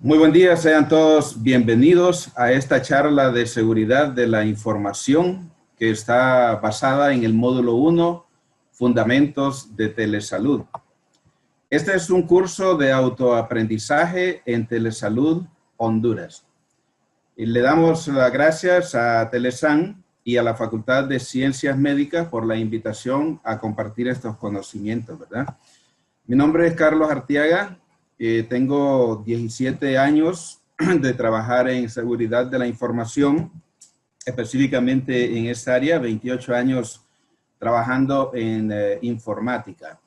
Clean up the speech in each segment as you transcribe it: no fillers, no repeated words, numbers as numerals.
Muy buen día, sean todos bienvenidos a esta charla de seguridad de la información que está basada en el módulo 1, Fundamentos de Telesalud. Este es un curso de autoaprendizaje en Telesalud, Honduras. Y le damos las gracias a Telesan y a la Facultad de Ciencias Médicas por la invitación a compartir estos conocimientos, ¿verdad? Mi nombre es Carlos Arteaga. Tengo 17 años de trabajar en seguridad de la información, específicamente en esta área, 28 años trabajando en informática.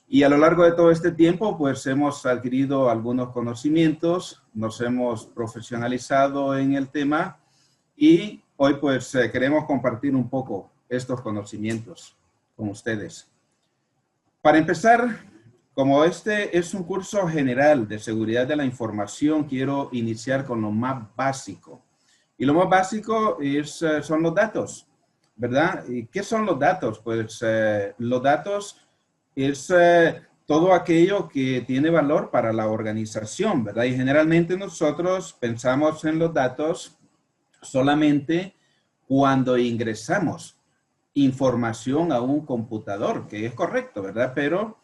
Y a lo largo de todo este tiempo, pues hemos adquirido algunos conocimientos, nos hemos profesionalizado en el tema y hoy pues queremos compartir un poco estos conocimientos con ustedes. Para empezar, como este es un curso general de seguridad de la información, quiero iniciar con lo más básico. Y lo más básico son los datos, ¿verdad? ¿Y qué son los datos? Pues los datos es todo aquello que tiene valor para la organización, ¿verdad? Y generalmente nosotros pensamos en los datos solamente cuando ingresamos información a un computador, que es correcto, ¿verdad? Pero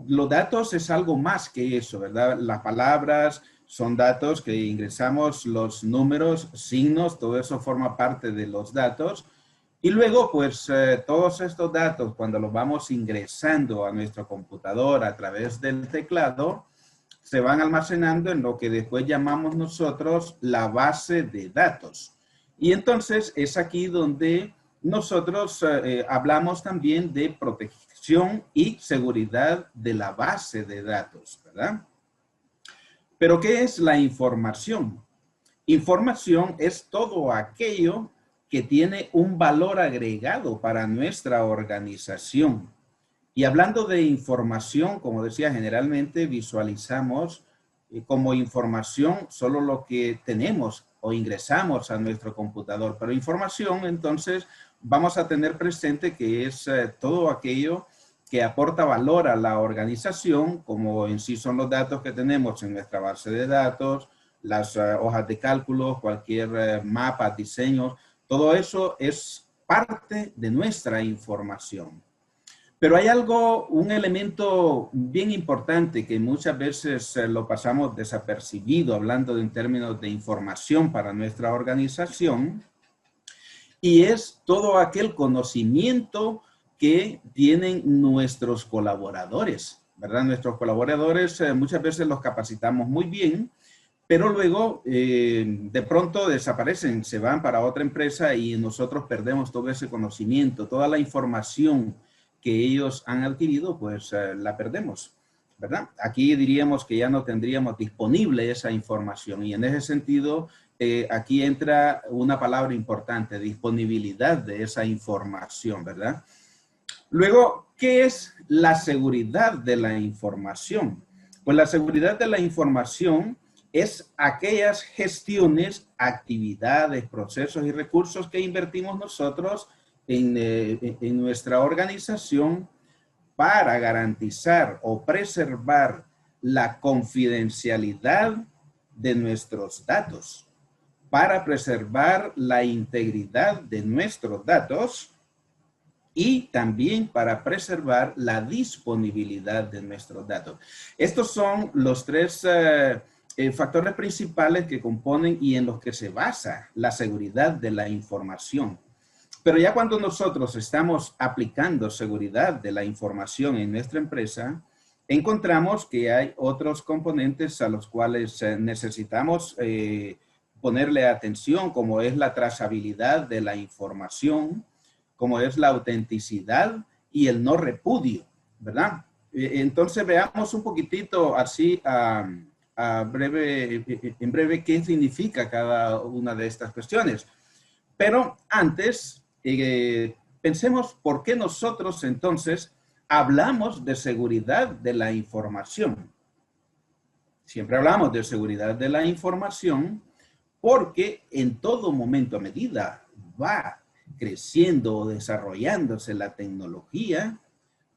los datos es algo más que eso, ¿verdad? Las palabras son datos que ingresamos, los números, signos, todo eso forma parte de los datos. Y luego, pues, todos estos datos, cuando los vamos ingresando a nuestro computador a través del teclado, se van almacenando en lo que después llamamos nosotros la base de datos. Y entonces es aquí donde nosotros hablamos también de protección y seguridad de la base de datos, ¿verdad? Pero ¿qué es la información? Información es todo aquello que tiene un valor agregado para nuestra organización. Y hablando de información, como decía, generalmente visualizamos como información solo lo que tenemos o ingresamos a nuestro computador. Pero información, entonces, vamos a tener presente que es todo aquello que aporta valor a la organización, como en sí son los datos que tenemos en nuestra base de datos, las hojas de cálculo, cualquier mapa, diseños, todo eso es parte de nuestra información. Pero hay un elemento bien importante que muchas veces lo pasamos desapercibido hablando en términos de información para nuestra organización, y es todo aquel conocimiento que tienen nuestros colaboradores, ¿verdad? Nuestros colaboradores muchas veces los capacitamos muy bien, pero luego de pronto desaparecen, se van para otra empresa y nosotros perdemos todo ese conocimiento, toda la información que ellos han adquirido, pues la perdemos, ¿verdad? Aquí diríamos que ya no tendríamos disponible esa información y en ese sentido aquí entra una palabra importante, disponibilidad de esa información, ¿verdad? Luego, ¿qué es la seguridad de la información? Pues la seguridad de la información es aquellas gestiones, actividades, procesos y recursos que invertimos nosotros en nuestra organización para garantizar o preservar la confidencialidad de nuestros datos, para preservar la integridad de nuestros datos y también para preservar la disponibilidad de nuestros datos. Estos son los tres factores principales que componen y en los que se basa la seguridad de la información. Pero ya cuando nosotros estamos aplicando seguridad de la información en nuestra empresa, encontramos que hay otros componentes a los cuales necesitamos ponerle atención, como es la trazabilidad de la información, como es la autenticidad y el no repudio, ¿verdad? Entonces veamos un poquitito así en breve qué significa cada una de estas cuestiones. Pero antes, pensemos por qué nosotros entonces hablamos de seguridad de la información. Siempre hablamos de seguridad de la información porque en todo momento, a medida va creciendo o desarrollándose la tecnología,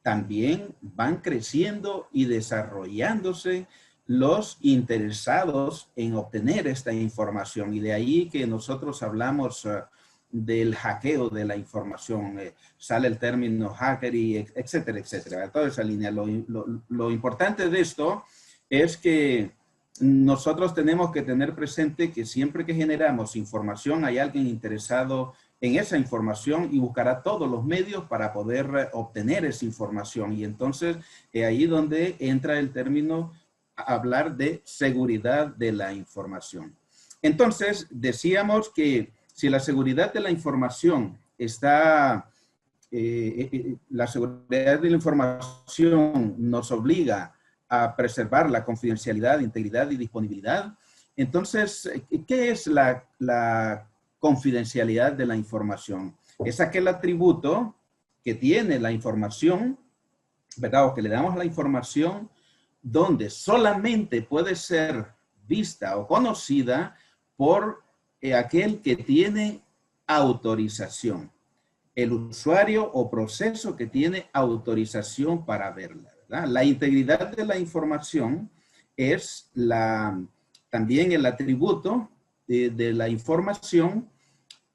también van creciendo y desarrollándose los interesados en obtener esta información. Y de ahí que nosotros hablamos del hackeo de la información. Sale el término hacker y etcétera, etcétera. Toda esa línea. Lo importante de esto es que nosotros tenemos que tener presente que siempre que generamos información hay alguien interesado en esa información y buscará todos los medios para poder obtener esa información. Y entonces ahí donde entra el término hablar de seguridad de la información. Entonces decíamos que si la seguridad de la información está, la seguridad de la información nos obliga a preservar la confidencialidad, integridad y disponibilidad. Entonces, ¿qué es la confidencialidad de la información? Es aquel atributo que tiene la información, ¿verdad? O que le damos a la información donde solamente puede ser vista o conocida por aquel que tiene autorización. El usuario o proceso que tiene autorización para verla. La integridad de la información es también el atributo de la información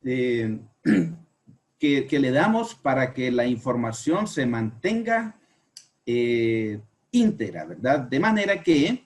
que le damos para que la información se mantenga íntegra, ¿verdad? De manera que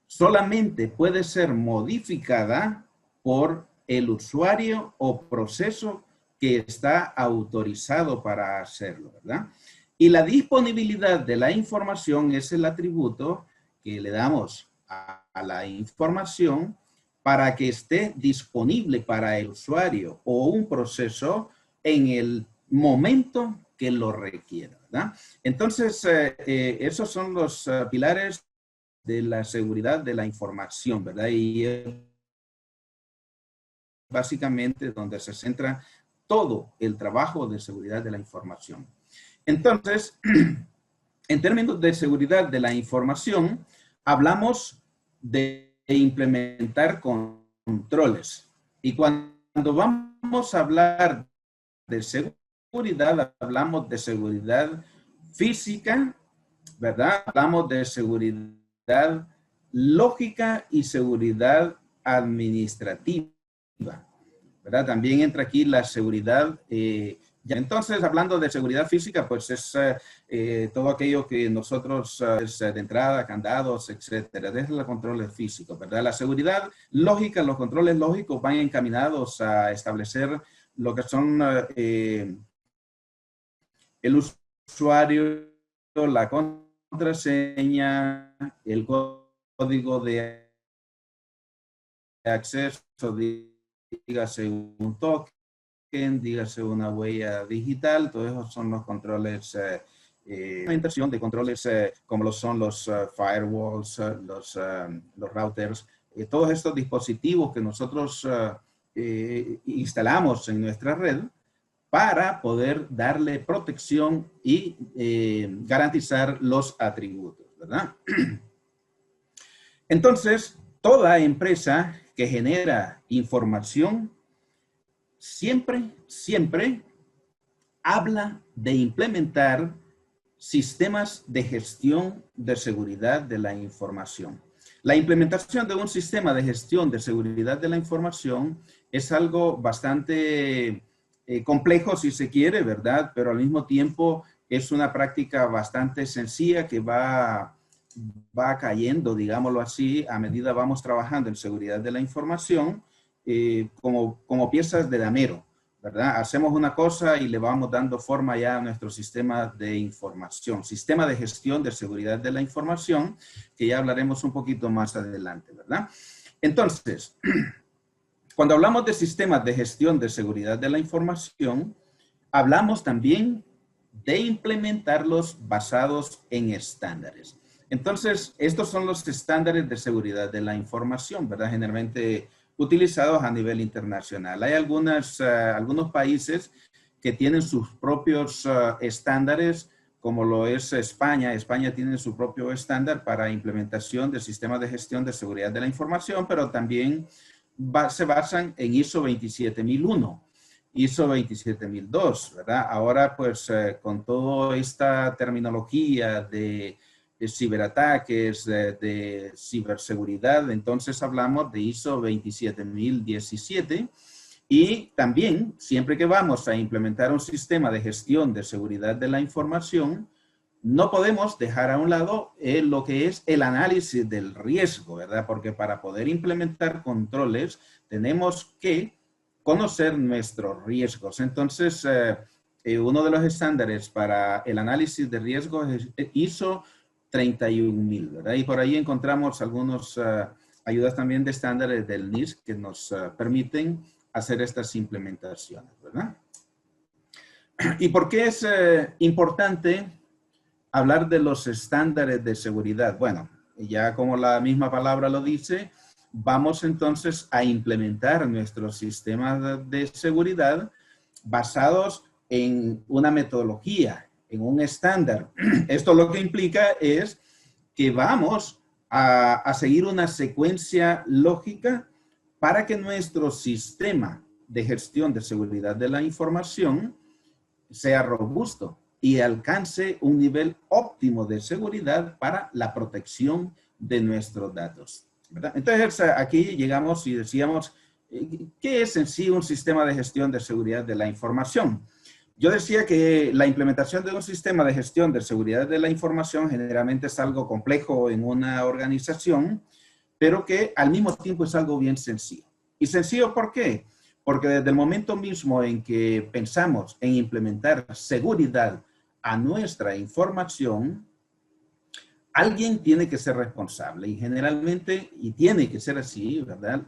solamente puede ser modificada por el usuario o proceso que está autorizado para hacerlo, ¿verdad? Y la disponibilidad de la información es el atributo que le damos a la información para que esté disponible para el usuario o un proceso en el momento que lo requiera, ¿verdad? Entonces, esos son los pilares de la seguridad de la información, ¿verdad? Y básicamente donde se centra todo el trabajo de seguridad de la información. Entonces, en términos de seguridad de la información, hablamos de implementar controles. Y cuando vamos a hablar de seguridad, hablamos de seguridad física, ¿verdad? Hablamos de seguridad lógica y seguridad administrativa, ¿verdad? También entra aquí la seguridad. Entonces, hablando de seguridad física, pues es todo aquello que nosotros, es de entrada, candados, etcétera, desde los controles físicos, ¿verdad? La seguridad lógica, los controles lógicos van encaminados a establecer lo que son el usuario, la contraseña, el código de acceso, dígase un token, dígase una huella digital, todos esos son los controles, implementación de controles como lo son los firewalls, los routers, todos estos dispositivos que nosotros instalamos en nuestra red para poder darle protección y garantizar los atributos, ¿verdad? Entonces, toda empresa que genera información siempre habla de implementar sistemas de gestión de seguridad de la información. La implementación de un sistema de gestión de seguridad de la información es algo bastante complejo, si se quiere, ¿verdad? Pero al mismo tiempo es una práctica bastante sencilla que va cayendo, digámoslo así, a medida vamos trabajando en seguridad de la información, como piezas de damero, ¿verdad? Hacemos una cosa y le vamos dando forma ya a nuestro sistema de información, sistema de gestión de seguridad de la información, que ya hablaremos un poquito más adelante, ¿verdad? Entonces, cuando hablamos de sistemas de gestión de seguridad de la información, hablamos también de implementarlos basados en estándares. Entonces, estos son los estándares de seguridad de la información, ¿verdad? Generalmente utilizados a nivel internacional. Hay algunos países que tienen sus propios estándares, como lo es España. España tiene su propio estándar para implementación del sistema de gestión de seguridad de la información, pero también se basan en ISO 27001. ISO 27002, ¿verdad? Ahora, pues, con toda esta terminología de ciberataques, de ciberseguridad. Entonces hablamos de ISO 27017 y también siempre que vamos a implementar un sistema de gestión de seguridad de la información, no podemos dejar a un lado lo que es el análisis del riesgo, ¿verdad? Porque para poder implementar controles tenemos que conocer nuestros riesgos. Entonces, uno de los estándares para el análisis de riesgos es ISO 31000, ¿verdad? Y por ahí encontramos algunas ayudas también de estándares del NIST que nos permiten hacer estas implementaciones, ¿verdad? ¿Y por qué es importante hablar de los estándares de seguridad? Bueno, ya como la misma palabra lo dice, vamos entonces a implementar nuestros sistemas de seguridad basados en una metodología, en un estándar. Esto lo que implica es que vamos a seguir una secuencia lógica para que nuestro sistema de gestión de seguridad de la información sea robusto y alcance un nivel óptimo de seguridad para la protección de nuestros datos, ¿verdad? Entonces, aquí llegamos y decíamos, ¿qué es en sí un sistema de gestión de seguridad de la información? Yo decía que la implementación de un sistema de gestión de seguridad de la información generalmente es algo complejo en una organización, pero que al mismo tiempo es algo bien sencillo. ¿Y sencillo por qué? Porque desde el momento mismo en que pensamos en implementar seguridad a nuestra información, alguien tiene que ser responsable y generalmente, y tiene que ser así, ¿verdad?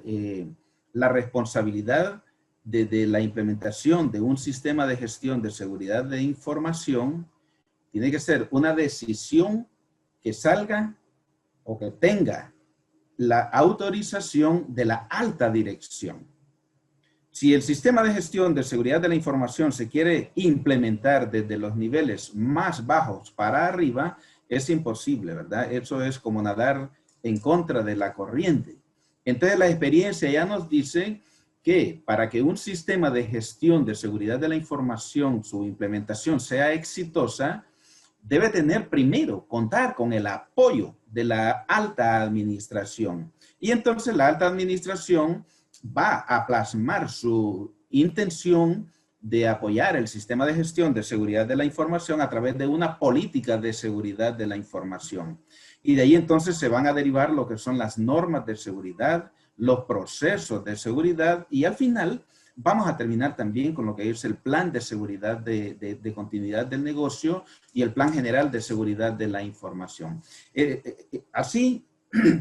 La responsabilidad de la implementación de un sistema de gestión de seguridad de información tiene que ser una decisión que salga o que tenga la autorización de la alta dirección. Si el sistema de gestión de seguridad de la información se quiere implementar desde los niveles más bajos para arriba, es imposible, ¿verdad? Eso es como nadar en contra de la corriente. Entonces, la experiencia ya nos dice que para que un sistema de gestión de seguridad de la información, su implementación sea exitosa, debe tener primero, contar con el apoyo de la alta administración. Y entonces la alta administración va a plasmar su intención de apoyar el sistema de gestión de seguridad de la información a través de una política de seguridad de la información. Y de ahí entonces se van a derivar lo que son las normas de seguridad, los procesos de seguridad y al final vamos a terminar también con lo que es el plan de seguridad de continuidad del negocio y el plan general de seguridad de la información. Así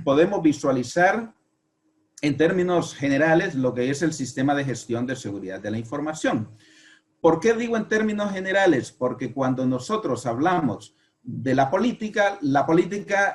podemos visualizar en términos generales lo que es el sistema de gestión de seguridad de la información. ¿Por qué digo en términos generales? Porque cuando nosotros hablamos de la política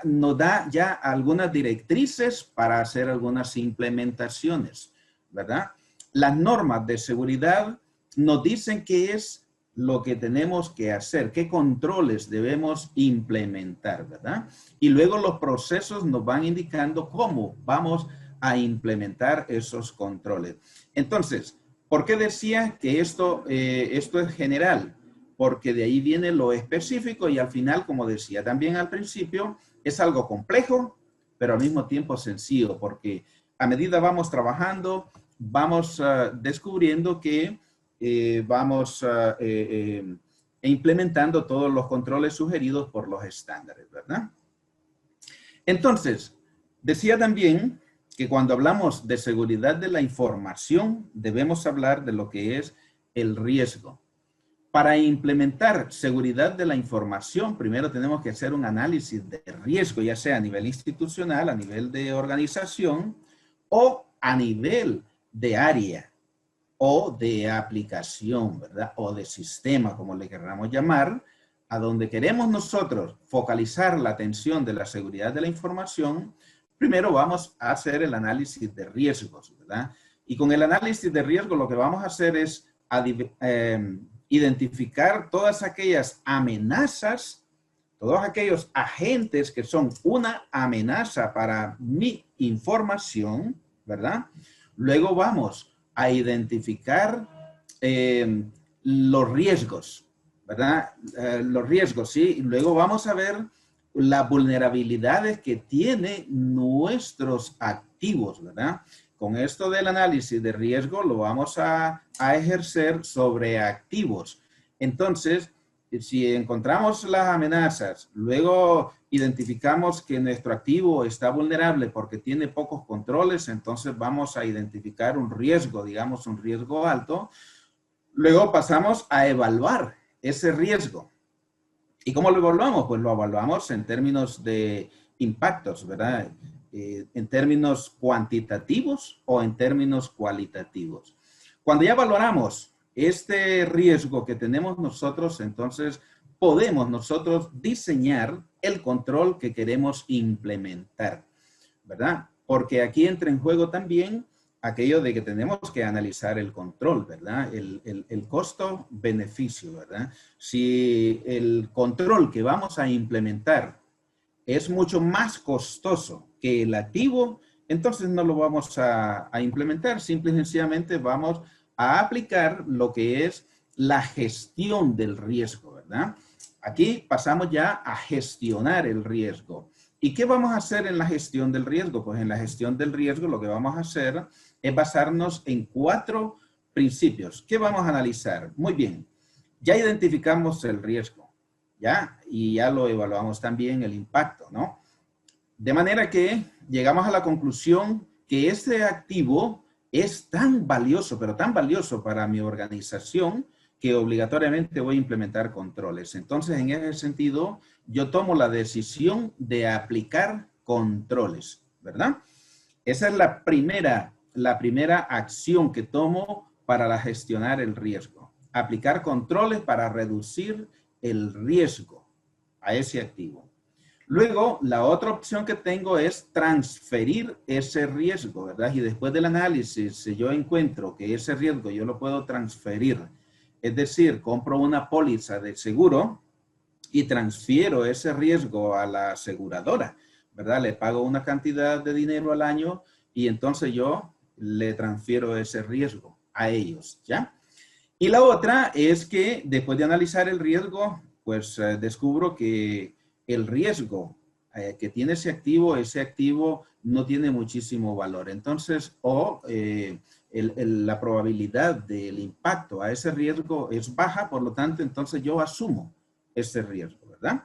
nos da ya algunas directrices para hacer algunas implementaciones, ¿verdad? Las normas de seguridad nos dicen qué es lo que tenemos que hacer, qué controles debemos implementar, ¿verdad? Y luego los procesos nos van indicando cómo vamos a implementar esos controles. Entonces, ¿por qué decía que esto es general? Porque de ahí viene lo específico y al final, como decía también al principio, es algo complejo, pero al mismo tiempo sencillo, porque a medida vamos trabajando, vamos descubriendo que vamos implementando todos los controles sugeridos por los estándares, ¿verdad? Entonces, decía también que cuando hablamos de seguridad de la información, debemos hablar de lo que es el riesgo. Para implementar seguridad de la información, primero tenemos que hacer un análisis de riesgo, ya sea a nivel institucional, a nivel de organización o a nivel de área o de aplicación, ¿verdad? O de sistema, como le queramos llamar, a donde queremos nosotros focalizar la atención de la seguridad de la información. Primero vamos a hacer el análisis de riesgos, ¿verdad? Y con el análisis de riesgo lo que vamos a hacer es identificar todas aquellas amenazas, todos aquellos agentes que son una amenaza para mi información, ¿verdad? Luego vamos a identificar los riesgos, ¿verdad? Los riesgos, ¿sí? Y luego vamos a ver las vulnerabilidades que tienen nuestros activos, ¿verdad? Con esto del análisis de riesgo lo vamos a ejercer sobre activos. Entonces, si encontramos las amenazas, luego identificamos que nuestro activo está vulnerable porque tiene pocos controles, entonces vamos a identificar un riesgo, digamos un riesgo alto. Luego pasamos a evaluar ese riesgo. ¿Y cómo lo evaluamos? Pues lo evaluamos en términos de impactos, ¿verdad? En términos cuantitativos o en términos cualitativos. Cuando ya valoramos este riesgo que tenemos nosotros, entonces podemos nosotros diseñar el control que queremos implementar, ¿verdad? Porque aquí entra en juego también aquello de que tenemos que analizar el control, ¿verdad? El costo-beneficio, ¿verdad? Si el control que vamos a implementar es mucho más costoso que el activo, entonces no lo vamos a implementar. Simple y sencillamente vamos a aplicar lo que es la gestión del riesgo, ¿verdad? Aquí pasamos ya a gestionar el riesgo. ¿Y qué vamos a hacer en la gestión del riesgo? Pues en la gestión del riesgo lo que vamos a hacer es basarnos en 4 principios. ¿Qué vamos a analizar? Muy bien, ya identificamos el riesgo, ¿ya? Y ya lo evaluamos también el impacto, ¿no? De manera que llegamos a la conclusión que este activo es tan valioso, pero tan valioso para mi organización que obligatoriamente voy a implementar controles. Entonces, en ese sentido, yo tomo la decisión de aplicar controles, ¿verdad? Esa es la primera acción que tomo para gestionar el riesgo. Aplicar controles para reducir el riesgo a ese activo. Luego, la otra opción que tengo es transferir ese riesgo, ¿verdad? Y después del análisis, si yo encuentro que ese riesgo yo lo puedo transferir, es decir, compro una póliza de seguro y transfiero ese riesgo a la aseguradora, ¿verdad? Le pago una cantidad de dinero al año y entonces yo le transfiero ese riesgo a ellos, ¿ya? Y la otra es que después de analizar el riesgo, pues descubro que el riesgo que tiene ese activo no tiene muchísimo valor. Entonces, la probabilidad del impacto a ese riesgo es baja, por lo tanto, entonces yo asumo ese riesgo, ¿verdad?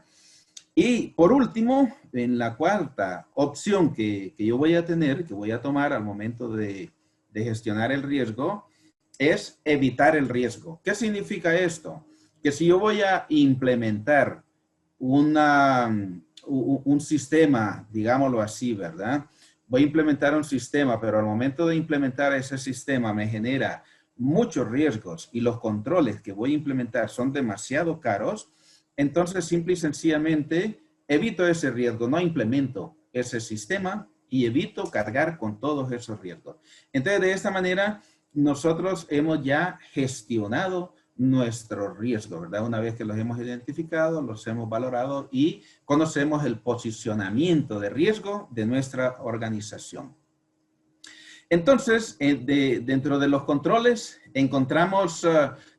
Y por último, en la cuarta opción que yo voy a tener, que voy a tomar al momento de gestionar el riesgo, es evitar el riesgo. ¿Qué significa esto? Que si yo voy a implementar un sistema, digámoslo así, ¿verdad? Voy a implementar un sistema, pero al momento de implementar ese sistema me genera muchos riesgos y los controles que voy a implementar son demasiado caros, entonces simple y sencillamente evito ese riesgo, no implemento ese sistema y evito cargar con todos esos riesgos. Entonces, de esta manera, nosotros hemos ya gestionado nuestro riesgo, ¿verdad? Una vez que los hemos identificado, los hemos valorado y conocemos el posicionamiento de riesgo de nuestra organización. Entonces, dentro de los controles encontramos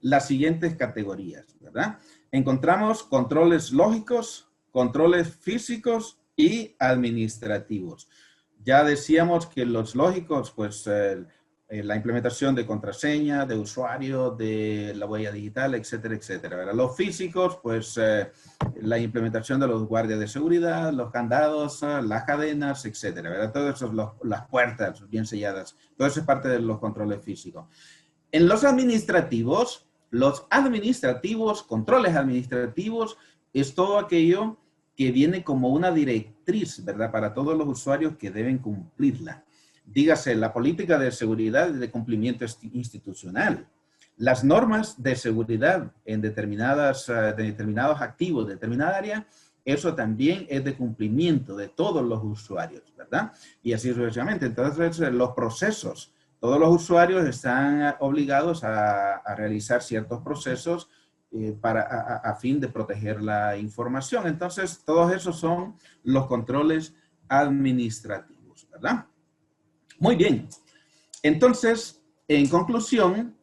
las siguientes categorías, ¿verdad? Encontramos controles lógicos, controles físicos y administrativos. Ya decíamos que los lógicos, pues la implementación de contraseña, de usuario, de la huella digital, etcétera, etcétera, ¿verdad? Los físicos, pues la implementación de los guardias de seguridad, los candados, las cadenas, etcétera, ¿verdad? Todo eso, las puertas bien selladas, todo eso es parte de los controles físicos. En los administrativos, controles administrativos, es todo aquello que viene como una directriz, ¿verdad? Para todos los usuarios que deben cumplirla. Dígase, la política de seguridad y de cumplimiento institucional, las normas de seguridad en determinados activos, de determinada área, eso también es de cumplimiento de todos los usuarios, ¿verdad? Y así sucesivamente. Entonces, los procesos, todos los usuarios están obligados a realizar ciertos procesos a fin de proteger la información. Entonces, todos esos son los controles administrativos, ¿verdad? Muy bien. Entonces, en conclusión,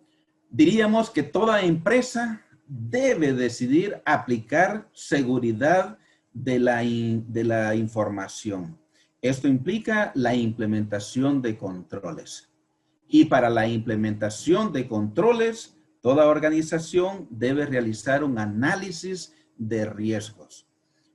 diríamos que toda empresa debe decidir aplicar seguridad de la información. Esto implica la implementación de controles. Y para la implementación de controles, toda organización debe realizar un análisis de riesgos.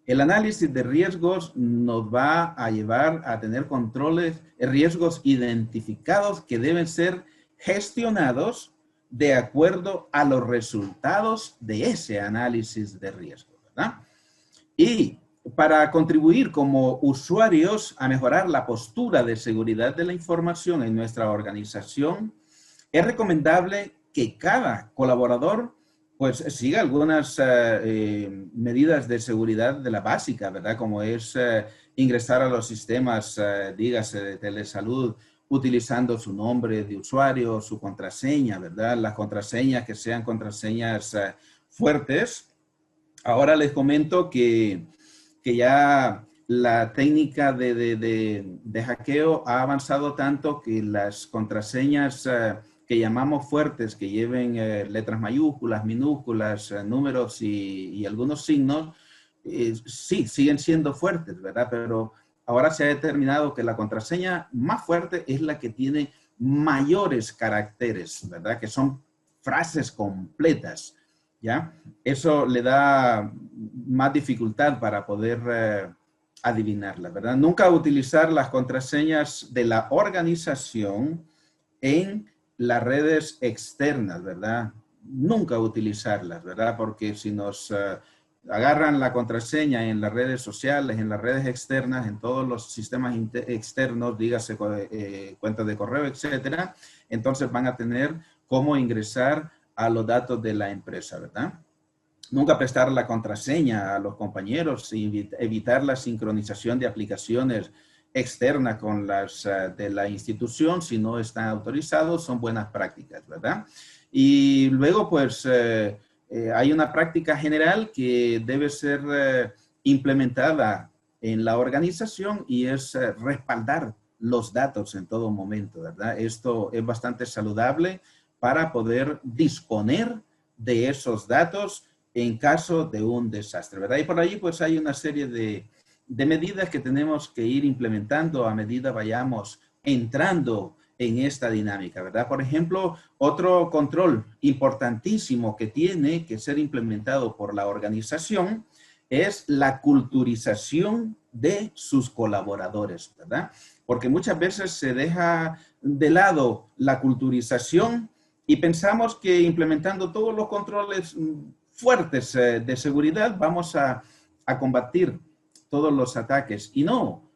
El análisis de riesgos nos va a llevar a tener controles, riesgos identificados que deben ser gestionados de acuerdo a los resultados de ese análisis de riesgos, ¿verdad? Y para contribuir como usuarios a mejorar la postura de seguridad de la información en nuestra organización, es recomendable que cada colaborador pues siga algunas medidas de seguridad de la básica, ¿verdad? Como es ingresar a los sistemas, dígase, de telesalud, utilizando su nombre de usuario, su contraseña, ¿verdad? Las contraseñas que sean contraseñas fuertes. Ahora les comento que ya la técnica de hackeo ha avanzado tanto que las contraseñas que llamamos fuertes, que lleven letras mayúsculas, minúsculas, números y algunos signos, sí, siguen siendo fuertes, ¿verdad? Pero ahora se ha determinado que la contraseña más fuerte es la que tiene mayores caracteres, ¿verdad? Que son frases completas, ¿ya? Eso le da más dificultad para poder adivinarla, ¿verdad? Nunca utilizar las contraseñas de la organización en las redes externas, ¿verdad? Nunca utilizarlas, ¿verdad? Porque si nos agarran la contraseña en las redes sociales, en las redes externas, en todos los sistemas externos, dígase cuentas de correo, etcétera, entonces van a tener cómo ingresar a los datos de la empresa, ¿verdad? Nunca prestar la contraseña a los compañeros y evitar la sincronización de aplicaciones externas con las de la institución si no están autorizados, son buenas prácticas, ¿verdad? Y luego, pues, hay una práctica general que debe ser implementada en la organización y es respaldar los datos en todo momento, ¿verdad? Esto es bastante saludable para poder disponer de esos datos en caso de un desastre, ¿verdad? Y por ahí pues hay una serie de medidas que tenemos que ir implementando a medida vayamos entrando en esta dinámica, ¿verdad? Por ejemplo, otro control importantísimo que tiene que ser implementado por la organización es la culturización de sus colaboradores, ¿verdad? Porque muchas veces se deja de lado la culturización y pensamos que implementando todos los controles fuertes de seguridad vamos a combatir todos los ataques. Y no,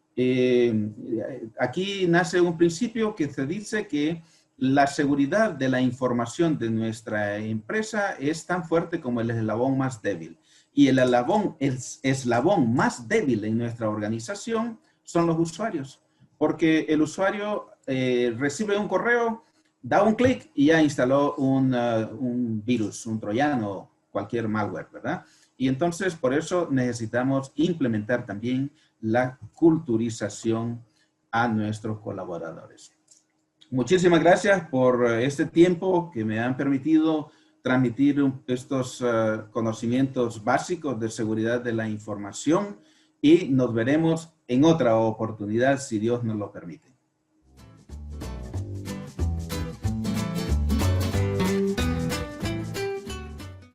aquí nace un principio que se dice que la seguridad de la información de nuestra empresa es tan fuerte como el eslabón más débil. Y el eslabón más débil en nuestra organización son los usuarios. Porque el usuario recibe un correo, da un clic y ya instaló un virus, un troyano, cualquier malware, ¿verdad? Y entonces, por eso necesitamos implementar también la culturización a nuestros colaboradores. Muchísimas gracias por este tiempo que me han permitido transmitir estos conocimientos básicos de seguridad de la información y nos veremos en otra oportunidad si Dios nos lo permite.